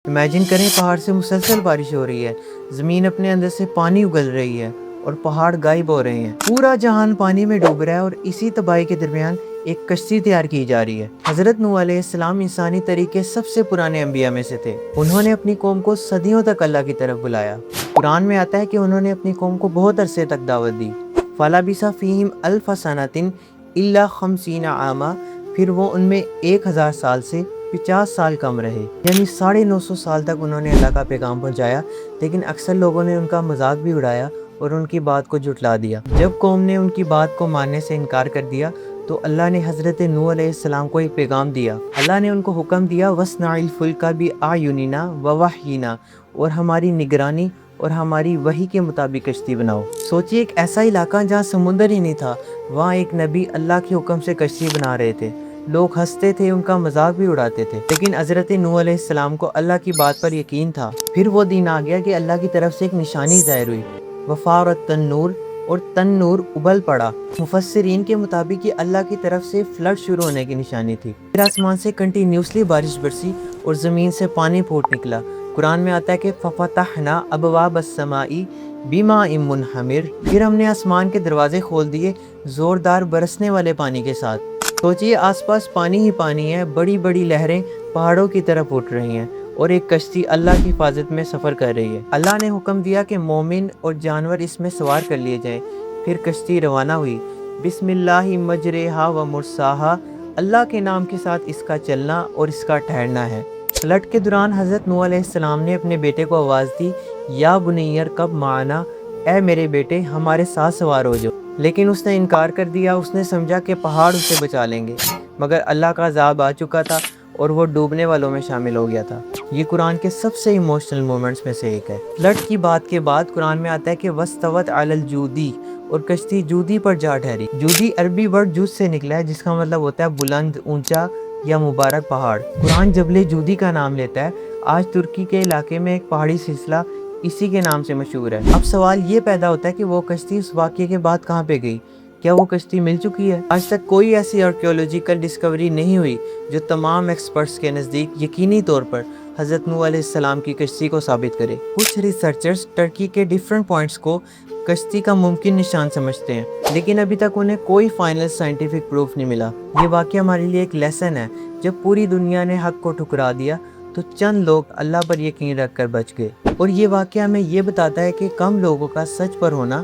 Imagine کریں پہاڑ سے مسلسل بارش ہو رہی ہے، زمین اپنے اندر سے پانی اگل رہی ہے اور پہاڑ غائب ہو رہے ہیں، پورا جہان پانی میں ڈوب رہا ہے اور اسی تباہی کے درمیان ایک کشتی تیار کی جا رہی ہے۔ حضرت نوح علیہ السلام انسانی طریقے سب سے پرانے انبیاء میں سے تھے۔ انہوں نے اپنی قوم کو صدیوں تک اللہ کی طرف بلایا۔ قرآن میں آتا ہے کہ انہوں نے اپنی قوم کو بہت عرصے تک دعوت دی۔ فَلَبِثَ فِيهِمْ أَلْفَ سَنَةٍ إِلَّا 50 عاما، پھر وہ ان میں 1000 سال سے 50 سال کم رہے، یعنی 950 سال تک انہوں نے اللہ کا پیغام پہنچایا، لیکن اکثر لوگوں نے ان کا مذاق بھی اڑایا اور ان کی بات کو جھٹلا دیا۔ جب قوم نے ان کی بات کو ماننے سے انکار کر دیا تو اللہ نے حضرت نوح علیہ السلام کو ایک پیغام دیا۔ اللہ نے ان کو حکم دیا وَاصْنَعِ الْفُلْكَ بِأَعْيُنِنَا وَوَحْيِنَا، اور ہماری نگرانی اور ہماری وحی کے مطابق کشتی بناؤ۔ سوچئے ایک ایسا علاقہ جہاں سمندر ہی نہیں تھا، وہاں ایک نبی اللہ کے حکم سے کشتی بنا رہے تھے۔ لوگ ہنستے تھے، ان کا مذاق بھی اڑاتے تھے، لیکن حضرت نوح علیہ السلام کو اللہ کی بات پر یقین تھا۔ پھر وہ دن آ گیا کہ اللہ کی طرف سے ایک نشانی ظاہر ہوئی، وَفَارَ التَّنُّورُ، اور تنور ابل پڑا۔ مفسرین کے مطابق یہ اللہ کی طرف سے فلڈ شروع ہونے کی نشانی تھی۔ پھر آسمان سے کنٹینیوسلی بارش برسی اور زمین سے پانی پھوٹ نکلا۔ قرآن میں آتا ہے کہ فَفَتَحْنَا أَبْوَابَ السَّمَاءِ بِمَاءٍ مُنْہَمِرٍ، پھر ہم نے آسمان کے دروازے کھول دیے زوردار برسنے والے پانی کے ساتھ۔ سوچئے آس پاس پانی ہی پانی ہے، بڑی بڑی لہریں پہاڑوں کی طرف اٹھ رہی ہیں اور ایک کشتی اللہ کی حفاظت میں سفر کر رہی ہے۔ اللہ نے حکم دیا کہ مومن اور جانور اس میں سوار کر لیے جائیں۔ پھر کشتی روانہ ہوئی۔ بسم اللہ مجریہا و مرساہا، اللہ کے نام کے ساتھ اس کا چلنا اور اس کا ٹھہرنا ہے۔ فلڈ کے دوران حضرت نوح علیہ السلام نے اپنے بیٹے کو آواز دی، یا بنی ارکب معنا، اے میرے بیٹے ہمارے ساتھ سوار ہو جاؤ، لیکن اس نے انکار کر دیا۔ اس نے سمجھا کہ پہاڑ اسے بچا لیں گے، مگر اللہ کا عذاب آ چکا تھا اور وہ ڈوبنے والوں میں شامل ہو گیا تھا۔ یہ قرآن کے سب سے ایموشنل مومنٹس میں سے ایک ہے۔ فلڈ کی بات کے بعد قرآن میں آتا ہے کہ وَاسْتَوَتْ عَلَى الْجُودِ، اور کشتی جودی پر جا ٹھہری۔ جودی عربی ورڈ جود سے نکلا ہے، جس کا مطلب ہوتا ہے بلند، اونچا یا مبارک پہاڑ۔ قرآن جبل جودی کا نام لیتا ہے۔ آج ترکی کے علاقے میں ایک پہاڑی سلسلہ اسی کے نام سے مشہور ہے۔ اب سوال یہ پیدا ہوتا ہے کہ وہ کشتی اس واقعے کے بعد کہاں پہ گئی؟ کیا وہ کشتی مل چکی ہے؟ آج تک کوئی ایسی آرکیولوجیکل ڈسکوری نہیں ہوئی جو تمام ایکسپرٹس کے نزدیک یقینی طور پر حضرت نوح علیہ السلام کی کشتی کو ثابت کرے۔ کچھ ریسرچرز ٹرکی کے ڈیفرنٹ پوائنٹس کو کشتی کا ممکن نشان سمجھتے ہیں، لیکن ابھی تک انہیں کوئی فائنل سائنٹیفک پروف نہیں ملا۔ یہ واقعہ ہمارے لیے ایک لیسن ہے۔ جب پوری دنیا نے حق کو ٹھکرا دیا تو چند لوگ اللہ پر یقین رکھ کر بچ گئے، اور یہ واقعہ ہمیں یہ بتاتا ہے کہ کم لوگوں کا سچ پر ہونا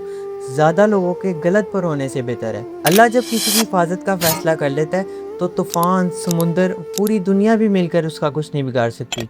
زیادہ لوگوں کے غلط پر ہونے سے بہتر ہے۔ اللہ جب کسی کی حفاظت کا فیصلہ کر لیتا ہے تو طوفان، سمندر، پوری دنیا بھی مل کر اس کا کچھ نہیں بگاڑ سکتی۔